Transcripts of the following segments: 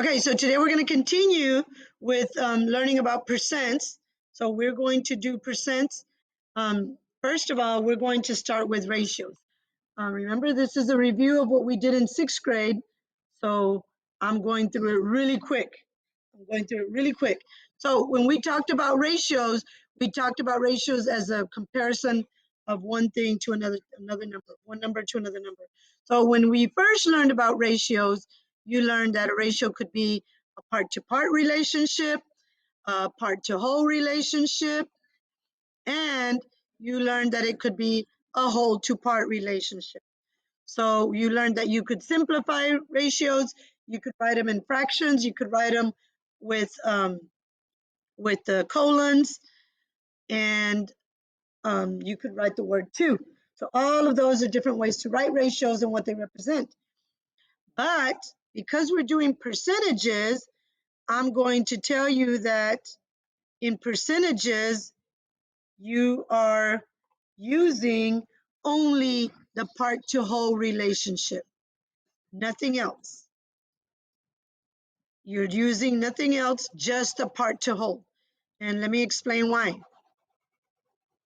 Okay, so today we're going to continue with learning about percents. So we're going to do percents. First of all, we're going to start with ratios. Remember, this is a review of what we did in sixth grade. So I'm going through it really quick. So when we talked about ratios, we talked about ratios as a comparison of one thing to another number, one number to another number. So when we first learned about ratios, you learned that a ratio could be a part-to-part relationship, a part-to-whole relationship, and you learned that it could be a whole-to-part relationship. So you learned that you could simplify ratios, you could write them in fractions, you could write them with the colons, and you could write the word two. So all of those are different ways to write ratios and what they represent. But because we're doing percentages, I'm going to tell you that in percentages, you are using only the part to whole relationship, nothing else. You're using nothing else, just the part to whole. And let me explain why.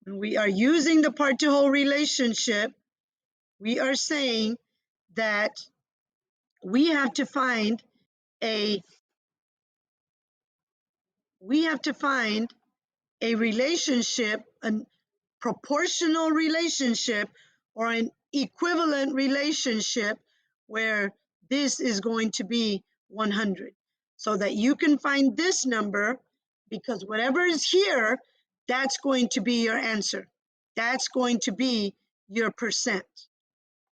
When we are using the part to whole relationship, we are saying that we have to find a relationship, a proportional relationship, or an equivalent relationship where this is going to be 100, so that you can find this number, because whatever is here, that's going to be your answer. That's going to be your percent.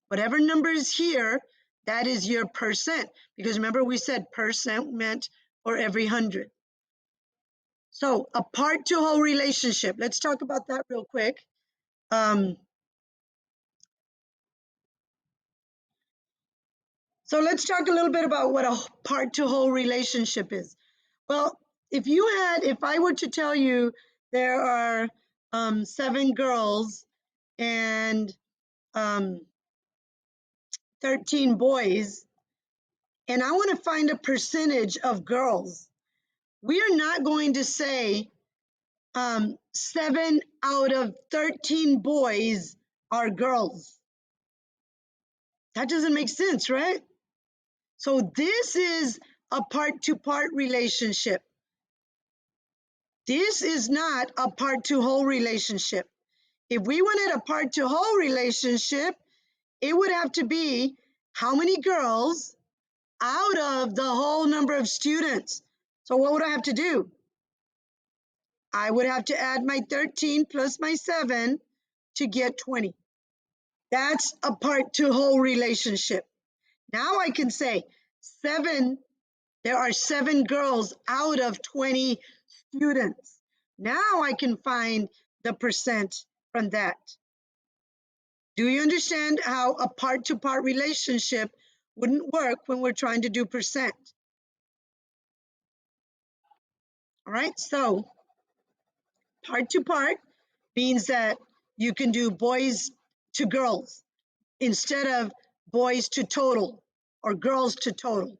Whatever number is here, that is your percent, because remember we said percent meant for every 100. So a part to whole relationship, let's talk about that real quick. So let's talk a little bit about what a part to whole relationship is. Well, if I were to tell you there are 7 girls and 13 boys, and I want to find a percentage of girls, we are not going to say 7 out of 13 boys are girls. That doesn't make sense, right? So this is a part-to-part relationship. This is not a part-to-whole relationship. If we wanted a part-to-whole relationship, it would have to be how many girls out of the whole number of students. So what would I have to do? I would have to add my 13 plus my 7 to get 20. That's a part-to-whole relationship. Now I can say there are 7 girls out of 20 students. Now I can find the percent from that. Do you understand how a part-to-part relationship wouldn't work when we're trying to do percent? All right, so part-to-part means that you can do boys to girls instead of boys to total or girls to total.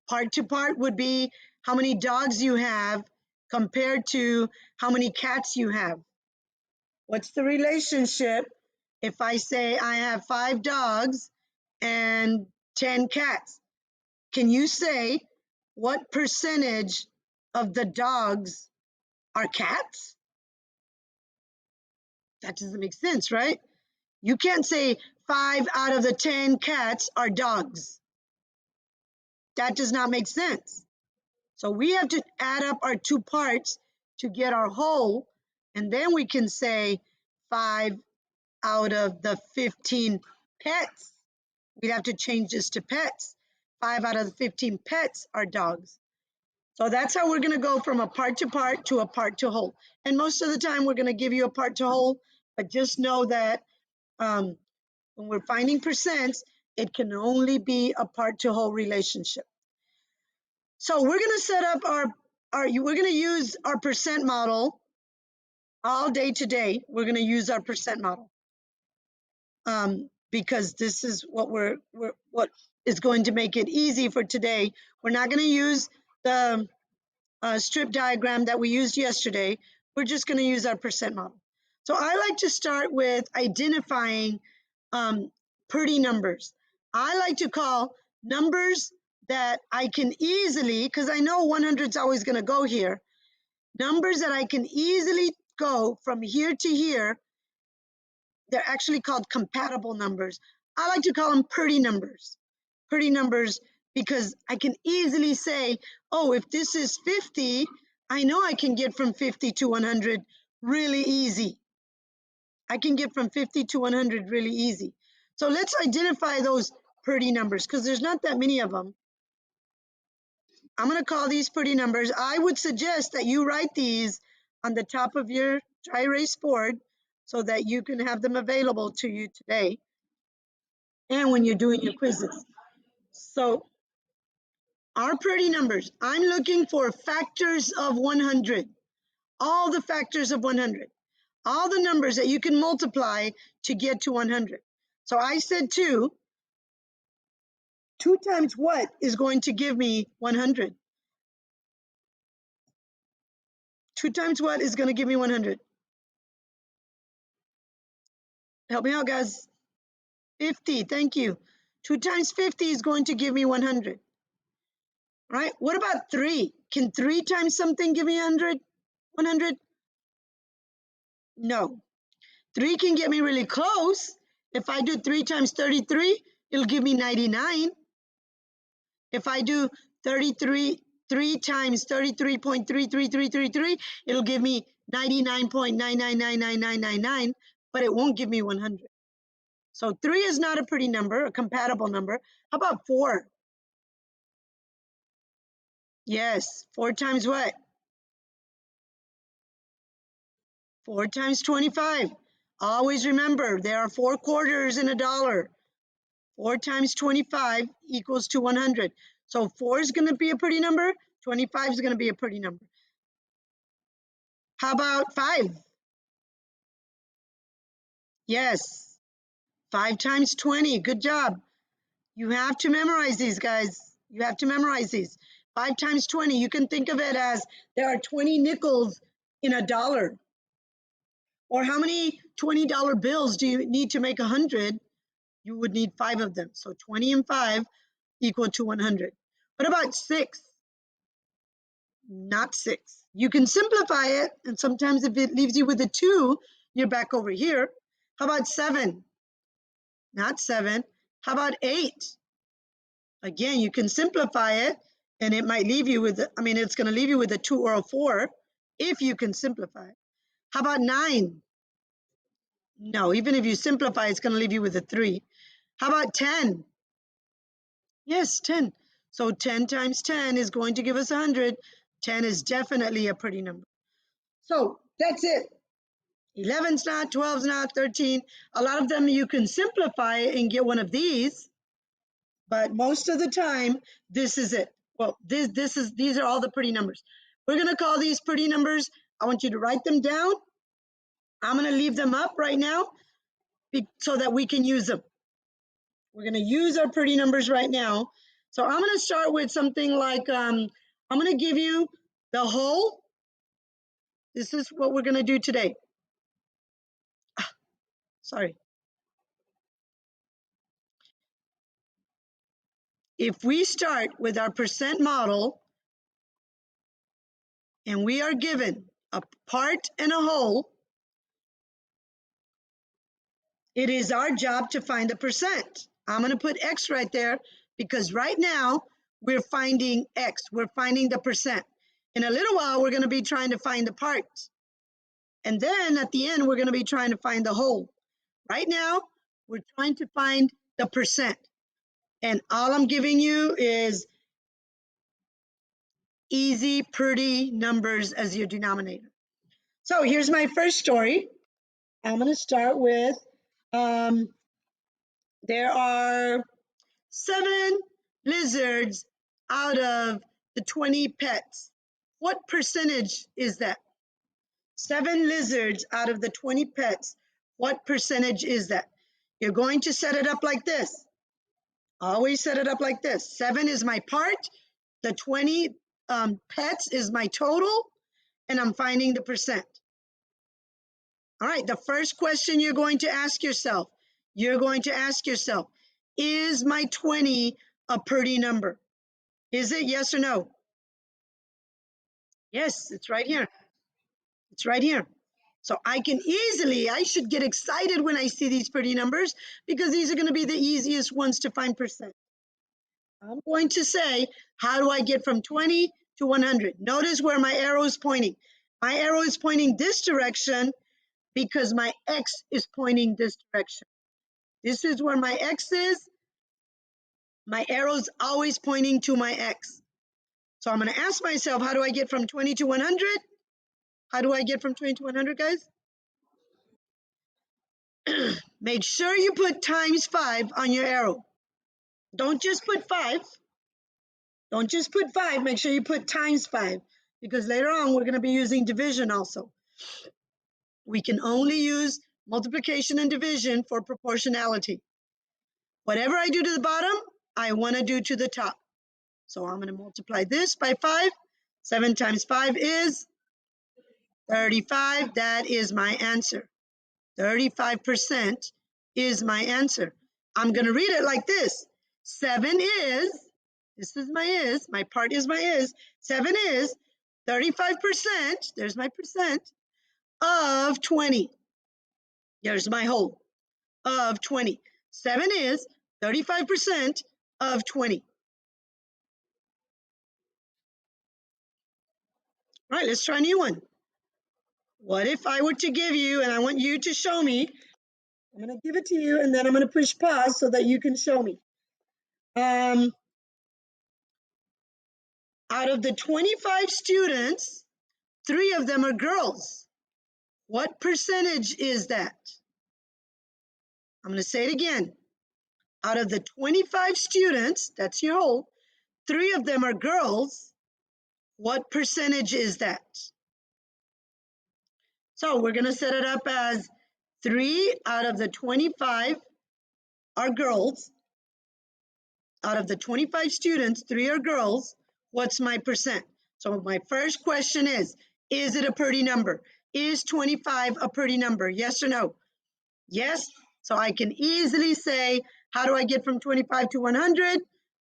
Part-to-part would be how many dogs you have compared to how many cats you have. What's the relationship if I say I have 5 dogs and 10 cats? Can you say what percentage of the dogs are cats? That doesn't make sense, right? You can't say 5 out of the 10 cats are dogs. That does not make sense. So we have to add up our 2 parts to get our whole, and then we can say 5 out of the 15 pets. We'd have to change this to pets. 5 out of the 15 pets are dogs. So that's how we're going to go from a part to a part to whole. And most of the time we're going to give you a part to whole, but just know that when we're finding percents, it can only be a part to whole relationship. So we're going to set up we're going to use our percent model all day today. We're going to use our percent model because this is what is going to make it easy for today. We're not going to use the strip diagram that we used yesterday. We're just going to use our percent model. So I like to start with identifying pretty numbers. I like to call numbers that I can easily, because I know 100 is always going to go here, numbers that I can easily go from here to here. They're actually called compatible numbers. I like to call them pretty numbers. Pretty numbers because I can easily say, oh, if this is 50, I know I can get from 50 to 100 really easy. I can get from 50 to 100 really easy. So let's identify those pretty numbers because there's not that many of them. I'm going to call these pretty numbers. I would suggest that you write these on the top of your dry erase board so that you can have them available to you today and when you're doing your quizzes. So our pretty numbers, I'm looking for factors of 100, all the factors of 100, all the numbers that you can multiply to get to 100. So I said 2. 2 times what is going to give me 100? 2 times what is going to give me 100? Help me out, guys. 50, thank you. 2 times 50 is going to give me 100. Right? What about 3? Can 3 times something give me 100? 100? No. 3 can get me really close. If I do 3 times 33, it'll give me 99. If I do 3 times 33.33333, it'll give me 99.9999999, but it won't give me 100. So 3 is not a pretty number, a compatible number. How about 4? Yes, 4 times what? 4 times 25. Always remember, there are 4 quarters in a dollar. 4 times 25 equals to 100. So 4 is going to be a pretty number. 25 is going to be a pretty number. How about 5? Yes, 5 times 20. Good job. You have to memorize these, guys. You have to memorize these. 5 times 20. You can think of it as there are 20 nickels in a dollar. Or how many $20 bills do you need to make 100? You would need 5 of them. So 20 and 5 equal to 100. What about 6? Not 6. You can simplify it, and sometimes if it leaves you with a 2, you're back over here. How about 7? Not 7. How about 8? Again, you can simplify it, and it might leave you with, it's going to leave you with a 2 or a 4 if you can simplify it. How about 9? No, even if you simplify, it's going to leave you with a 3. How about 10? Yes, 10. So 10 times 10 is going to give us 100. 10 is definitely a pretty number. So that's it. 11's not, 12's not, 13. A lot of them you can simplify and get one of these, but most of the time, this is it. Well, these are all the pretty numbers. We're going to call these pretty numbers. I want you to write them down. I'm going to leave them up right now so that we can use them. We're going to use our pretty numbers right now. So I'm going to start with something like, I'm going to give you the whole. This is what we're going to do today. Sorry. If we start with our percent model and we are given a part and a whole, it is our job to find the percent. I'm going to put X right there because right now we're finding X. We're finding the percent. In a little while, we're going to be trying to find the parts. And then at the end, we're going to be trying to find the whole. Right now, we're trying to find the percent. And all I'm giving you is easy, pretty numbers as your denominator. So here's my first story. I'm going to start with, there are 7 lizards out of the 20 pets. What percentage is that? 7 lizards out of the 20 pets. What percentage is that? You're going to set it up like this. Always set it up like this. 7 is my part. The 20 pets is my total. And I'm finding the percent. All right, the first question you're going to ask yourself, is my 20 a pretty number? Is it yes or no? Yes, it's right here. It's right here. So I should get excited when I see these pretty numbers because these are going to be the easiest ones to find percent. I'm going to say, how do I get from 20 to 100? Notice where my arrow is pointing. My arrow is pointing this direction because my X is pointing this direction. This is where my X is. My arrow's always pointing to my X. So I'm going to ask myself, how do I get from 20 to 100? How do I get from 20 to 100, guys? Make sure you put times 5 on your arrow. Don't just put 5. Don't just put 5. Make sure you put times 5 because later on we're going to be using division also. We can only use multiplication and division for proportionality. Whatever I do to the bottom, I want to do to the top. So I'm going to multiply this by 5. 7 times 5 is 35. That is my answer. 35% is my answer. I'm going to read it like this. 7 is, this is my part is my is. 7 is 35%, there's my percent, of 20. There's my whole, of 20. 7 is 35% of 20. All right, let's try a new one. What if I were to give you, and I want you to show me, I'm going to give it to you, and then I'm going to push pause so that you can show me. Out of the 25 students, 3 of them are girls. What percentage is that? I'm going to say it again. Out of the 25 students, that's your whole, 3 of them are girls. What percentage is that? So we're going to set it up as 3 out of the 25 are girls. Out of the 25 students, 3 are girls. What's my percent? So my first question is it a pretty number? Is 25 a pretty number? Yes or no? Yes. So I can easily say, how do I get from 25 to 100?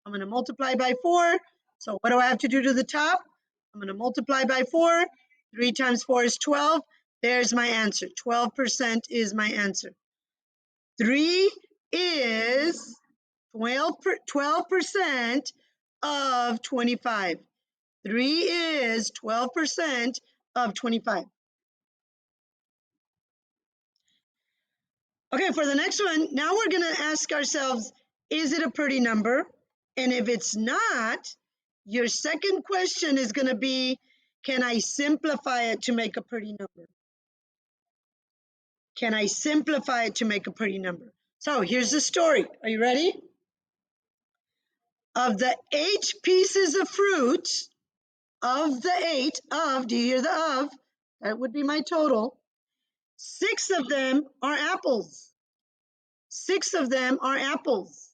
I'm going to multiply by 4. So what do I have to do to the top? I'm going to multiply by 4. 3 times 4 is 12. There's my answer. 12% is my answer. 3 is 12% of 25. 3 is 12% of 25. Okay, for the next one, now we're going to ask ourselves, is it a pretty number? And if it's not, your second question is going to be, can I simplify it to make a pretty number? Can I simplify it to make a pretty number? So here's the story. Are you ready? Of the 8 pieces of fruit, of the 8, do you hear the of? That would be my total. 6 of them are apples. 6 of them are apples.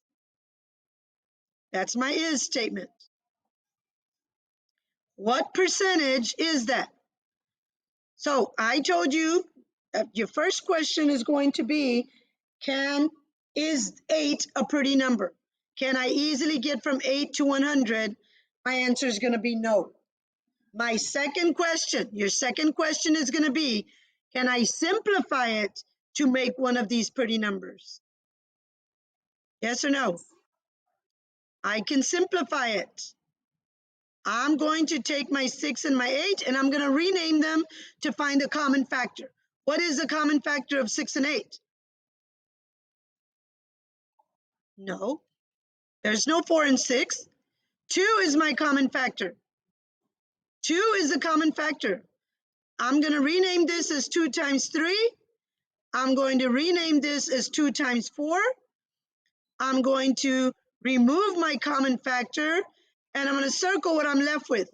That's my is statement. What percentage is that? So I told you your first question is going to be, is 8 a pretty number? Can I easily get from 8 to 100? My answer is going to be no. My second question, your second question is going to be, can I simplify it to make one of these pretty numbers? Yes or no? I can simplify it. I'm going to take my 6 and my 8 and I'm going to rename them to find a common factor. What is the common factor of 6 and 8? No, there's no 4 and 6. 2 is my common factor. 2 is the common factor. I'm going to rename this as 2 times 3. I'm going to rename this as 2 times 4. I'm going to remove my common factor and I'm going to circle what I'm left with.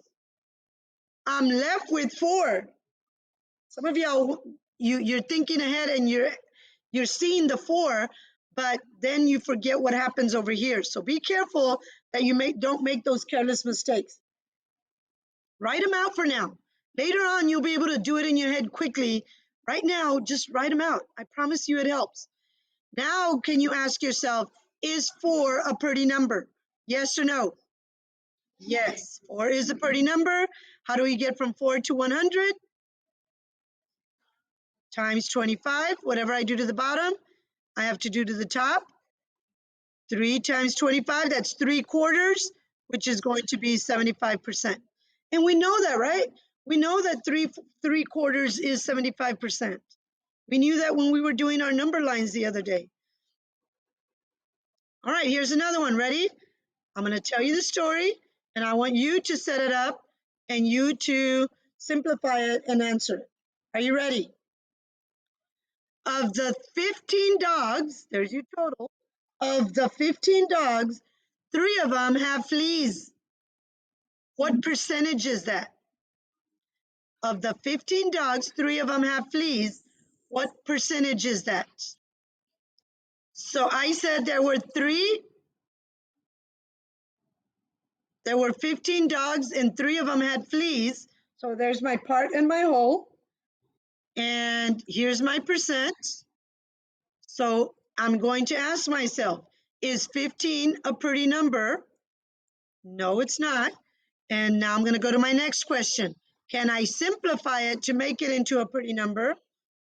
I'm left with 4. Some of y'all, you're thinking ahead and you're seeing the 4, but then you forget what happens over here. So be careful that you don't make those careless mistakes. Write them out for now. Later on, you'll be able to do it in your head quickly. Right now, just write them out. I promise you it helps. Now, can you ask yourself, is 4 a pretty number? Yes or no? Yes, 4 is a pretty number. How do we get from 4 to 100? Times 25. Whatever I do to the bottom, I have to do to the top. 3 times 25, that's 3/4, which is going to be 75%. And we know that, right? We know that 3/4 is 75%. We knew that when we were doing our number lines the other day. All right, here's another one. Ready? I'm going to tell you the story, and I want you to set it up and you to simplify it and answer it. Are you ready? Of the 15 dogs, there's your total. Of the 15 dogs, 3 of them have fleas. What percentage is that? Of the 15 dogs, 3 of them have fleas. What percentage is that? So I said there were 15 dogs and 3 of them had fleas. So there's my part and my whole. And here's my percent. So I'm going to ask myself, is 15 a pretty number? No, it's not. And now I'm going to go to my next question. Can I simplify it to make it into a pretty number?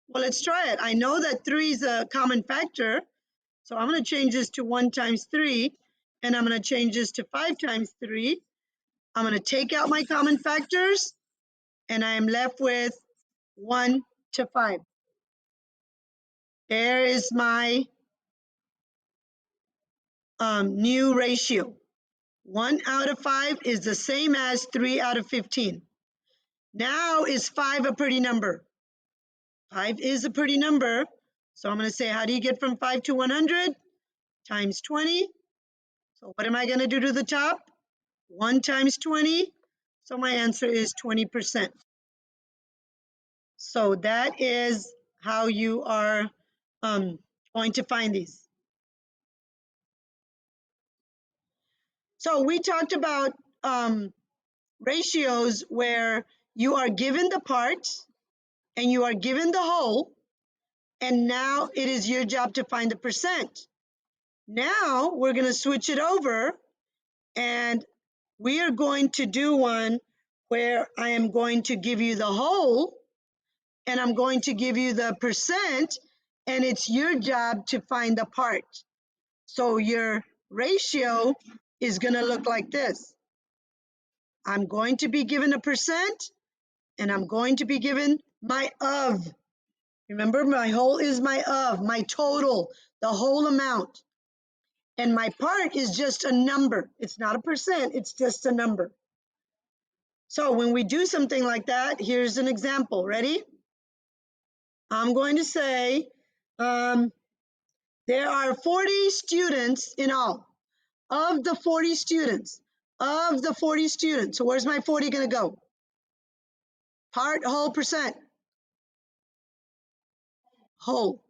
Well, let's try it. I know that 3 is a common factor. So I'm going to change this to 1 times 3. And I'm going to change this to 5 times 3. I'm going to take out my common factors. And I am left with 1 to 5. There is my new ratio. 1 out of 5 is the same as 3 out of 15. Now, is 5 a pretty number? 5 is a pretty number. So I'm going to say, how do you get from 5 to 100? Times 20. So what am I going to do to the top? 1 times 20. So my answer is 20%. So that is how you are going to find these. So we talked about ratios where you are given the part and you are given the whole, and now it is your job to find the percent. Now we're going to switch it over, and we are going to do one where I am going to give you the whole, and I'm going to give you the percent, and it's your job to find the part. So your ratio is going to look like this. I'm going to be given a percent, and I'm going to be given my of. Remember, my whole is my of, my total, the whole amount. And my part is just a number. It's not a percent, it's just a number. So when we do something like that, here's an example. Ready? I'm going to say there are 40 students in all. Of the 40 students, so where's my 40 going to go? Part, whole, percent? Whole.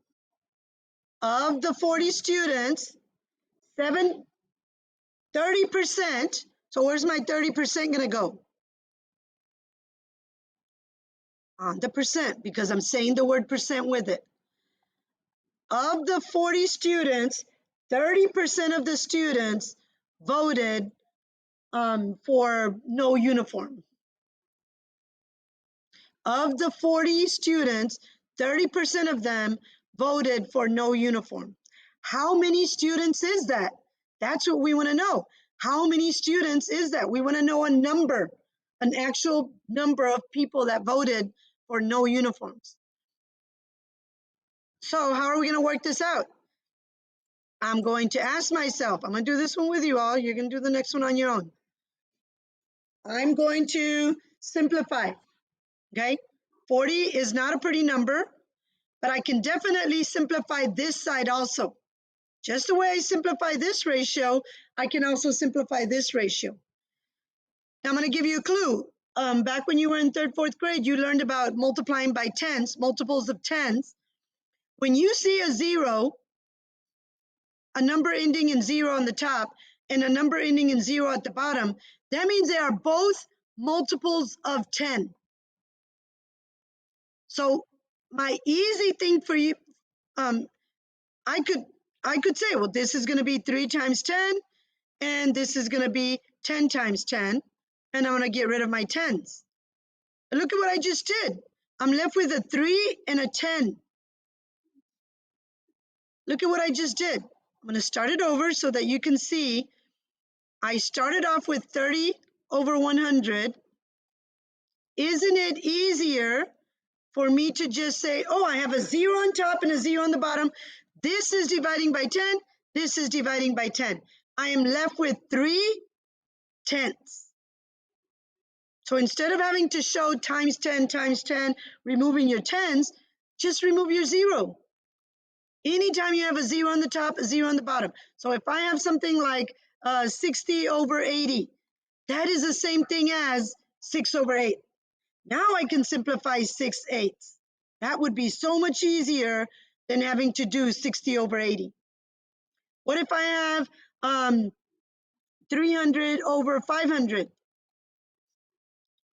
Of the 40 students, 30%. So where's my 30% going to go? On the percent, because I'm saying the word percent with it. Of the 40 students, 30% of the students voted for no uniform. Of the 40 students, 30% of them voted for no uniform. How many students is that? That's what we want to know. How many students is that? We want to know a number, an actual number of people that voted for no uniforms. So how are we going to work this out? I'm going to ask myself, I'm going to do this one with you all. You're going to do the next one on your own. I'm going to simplify, okay? 40 is not a pretty number, but I can definitely simplify this side also. Just the way I simplify this ratio, I can also simplify this ratio. Now I'm going to give you a clue. Back when you were in 3rd, 4th grade, you learned about multiplying by tens, multiples of tens. When you see a 0, a number ending in 0 on the top and a number ending in 0 at the bottom, that means they are both multiples of 10. So my easy thing for you, I could say, well, this is going to be 3 times 10, and this is going to be 10 times 10, and I'm going to get rid of my 10s. And look at what I just did. I'm left with a 3 and a 10. Look at what I just did. I'm going to start it over so that you can see. I started off with 30 over 100. Isn't it easier for me to just say, oh, I have a 0 on top and a 0 on the bottom. This is dividing by 10. This is dividing by 10. I am left with 3 tenths. So instead of having to show times 10 times 10, removing your tens, just remove your 0. Anytime you have a 0 on the top, a 0 on the bottom. So if I have something like 60 over 80, that is the same thing as 6 over 8. Now I can simplify 6/8. That would be so much easier than having to do 60 over 80. What if I have 300 over 500?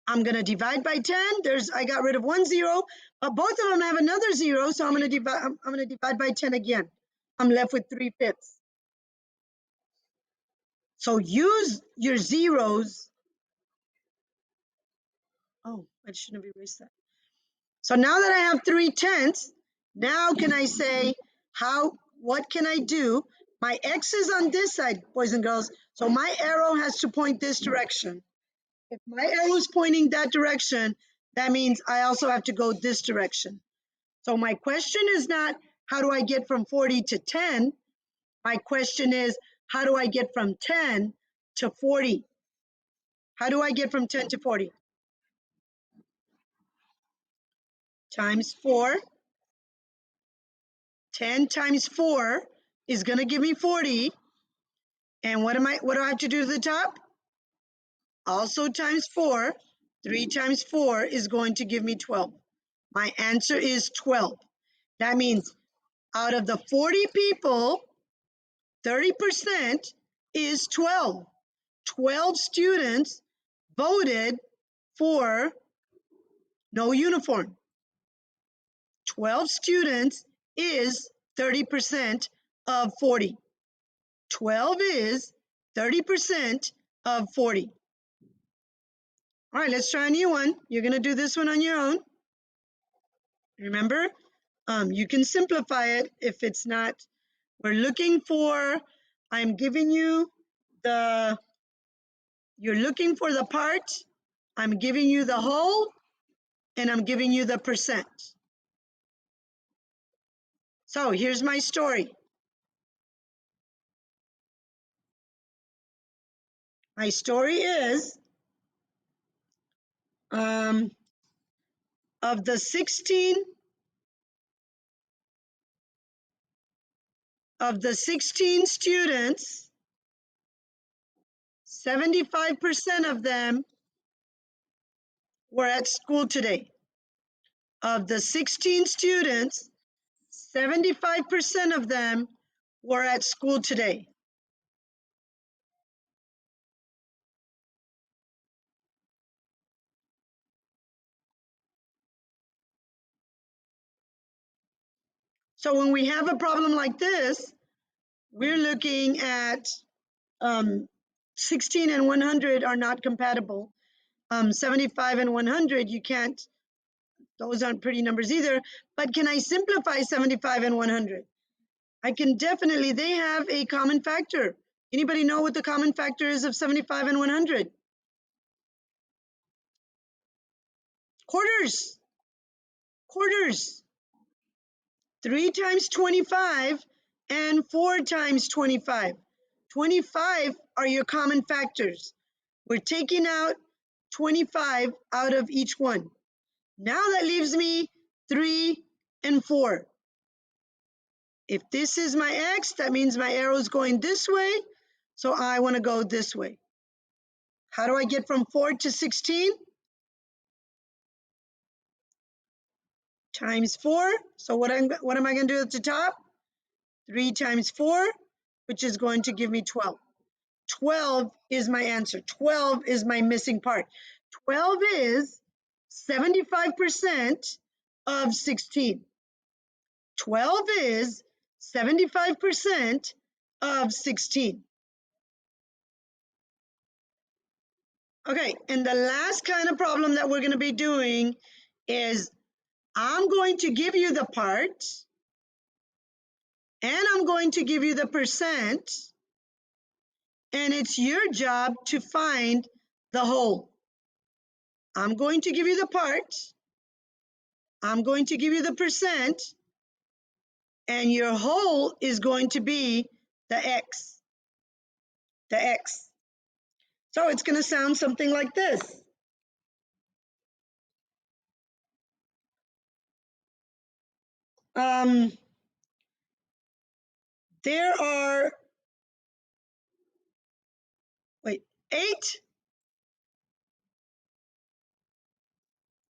I'm going to divide by 10. I got rid of 1 0, but both of them have another 0, so I'm going to divide by 10 again. I'm left with 3/5. So use your zeros. Oh, I shouldn't have erased that. So now that I have 3/10, now can I say what can I do? My X is on this side, boys and girls, so my arrow has to point this direction. If my arrow is pointing that direction, that means I also have to go this direction. So my question is not, how do I get from 40 to 10? My question is, how do I get from 10 to 40? How do I get from 10 to 40? Times 4. 10 times 4 is going to give me 40. And what do I have to do to the top? Also times 4. 3 times 4 is going to give me 12. My answer is 12. That means out of the 40 people, 30% is 12. 12 students voted for no uniform. 12 students is 30% of 40. 12 is 30% of 40. All right, let's try a new one. You're going to do this one on your own. Remember, you can simplify it if it's not. We're looking for, I'm giving you you're looking for the part, I'm giving you the whole, and I'm giving you the percent. So here's my story. My story is of the 16 students, 75% of them were at school today. Of the 16 students, 75% of them were at school today. So when we have a problem like this, we're looking at 16 and 100 are not compatible. 75 and 100, you can't, those aren't pretty numbers either. But can I simplify 75 and 100? I can definitely, they have a common factor. Anybody know what the common factor is of 75 and 100? Quarters. Quarters. 3 times 25 and 4 times 25. 25 are your common factors. We're taking out 25 out of each one. Now that leaves me 3 and 4. If this is my X, that means my arrow is going this way, so I want to go this way. How do I get from 4 to 16? Times 4. So what am I going to do at the top? 3 times 4. which is going to give me 12. 12 is my answer. 12 is my missing part. 12 is 75% of 16. 12 is 75% of 16. Okay, and the last kind of problem that we're going to be doing is I'm going to give you the part and I'm going to give you the percent, and it's your job to find the whole. I'm going to give you the part, I'm going to give you the percent, and your whole is going to be the x. The x. So it's going to sound something like this. There are, wait,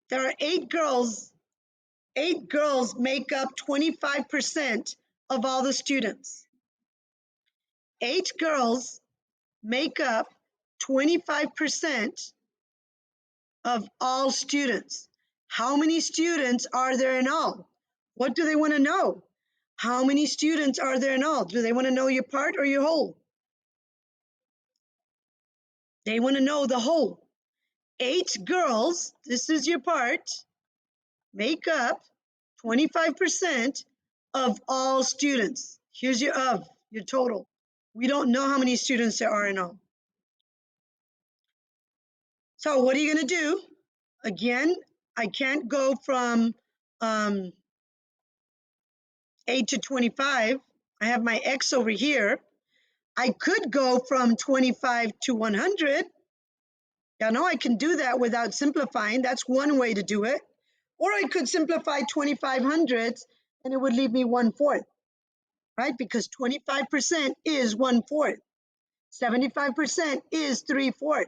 there are 8 girls. 8 girls make up 25% of all the students. 8 girls make up 25% of all students. How many students are there in all? What do they want to know? How many students are there in all? Do they want to know your part or your whole? They want to know the whole. 8 girls, this is your part, make up 25% of all students. Here's your total. We don't know how many students there are in all. So what are you going to do? Again, I can't go from 8 to 25. I have my x over here. I could go from 25 to 100. Yeah, no, I can do that without simplifying. That's one way to do it. Or I could simplify 2500s and it would leave me 1/4, right? Because 25% is 1/4. 75% is 3/4.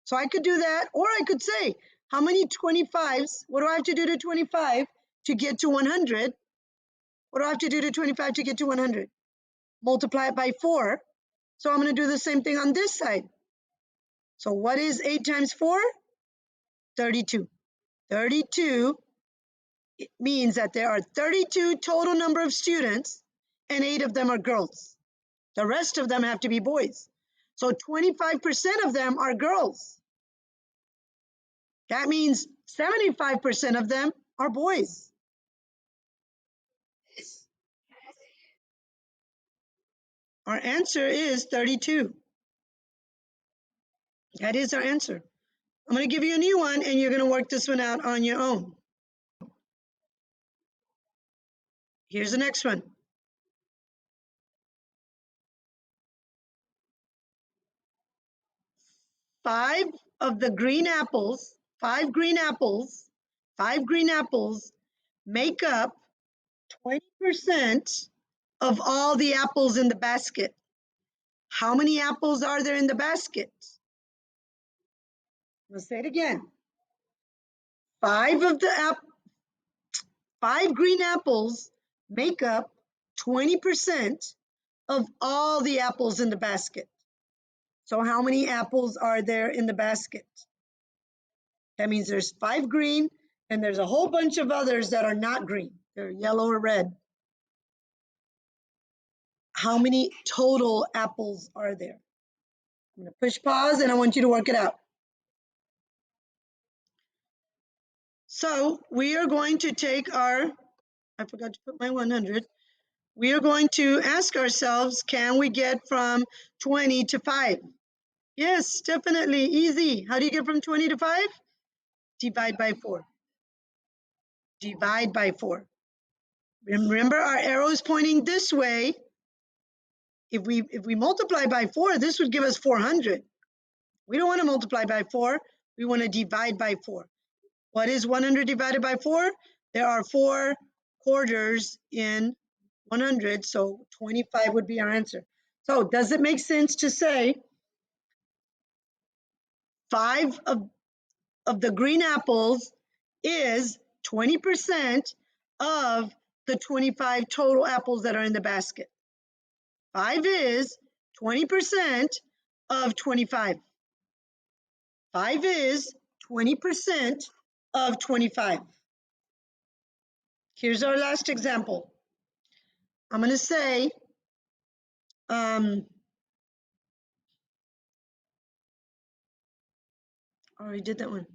So I could do that, or I could say, how many 25s? What do I have to do to 25 to get to 100? What do I have to do to 25 to get to 100? Multiply it by 4. So I'm going to do the same thing on this side. So what is 8 times 4? 32. 32 means that there are 32 total number of students, and 8 of them are girls. The rest of them have to be boys. So 25% of them are girls. That means 75% of them are boys. Our answer is 32. That is our answer. I'm going to give you a new one, and you're going to work this one out on your own. Here's the next one. 5 of the green apples, 5 green apples, 5 green apples make up 20% of all the apples in the basket. How many apples are there in the basket? Let's say it again. 5 of the 5 green apples make up 20% of all the apples in the basket. So how many apples are there in the basket? That means there's 5 green and there's a whole bunch of others that are not green. They're yellow or red. How many total apples are there? I'm going to push pause and I want you to work it out. So we are going to take our, I forgot to put my 100. We are going to ask ourselves, can we get from 20 to 5? Yes, definitely, easy. How do you get from 20 to 5? Divide by 4. Divide by 4. Remember, our arrow is pointing this way. If we multiply by 4, this would give us 400. We don't want to multiply by 4. We want to divide by 4. What is 100 divided by 4? There are 4 quarters in 100, so 25 would be our answer. So does it make sense to say 5 of the green apples is 20% of the 25 total apples that are in the basket? 5 is 20% of 25. 5 is 20% of 25. Here's our last example. I'm going to say, I already did that one.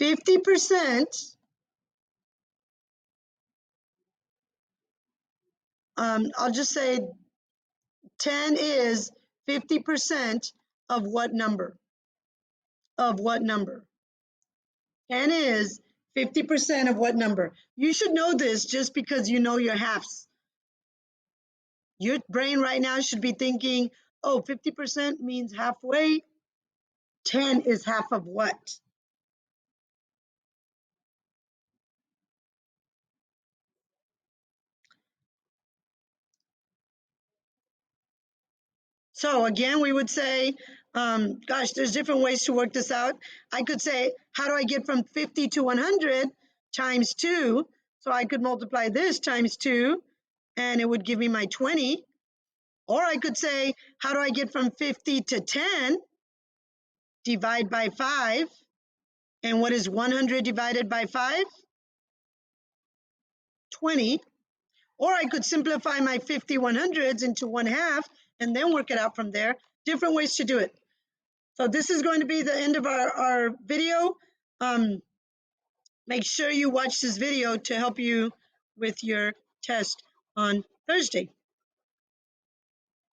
50%, I'll just say 10 is 50% of what number? Of what number? 10 is 50% of what number? You should know this just because you know your halves. Your brain right now should be thinking, oh, 50% means halfway. 10 is half of what? So again, we would say, gosh, there's different ways to work this out. I could say, how do I get from 50 to 100 times 2? So I could multiply this times 2, and it would give me my 20. Or I could say, how do I get from 50 to 10? Divide by 5. And what is 100 divided by 5? 20. Or I could simplify my 50 100s into 1/2 and then work it out from there. Different ways to do it. So this is going to be the end of our video. Make sure you watch this video to help you with your test on Thursday.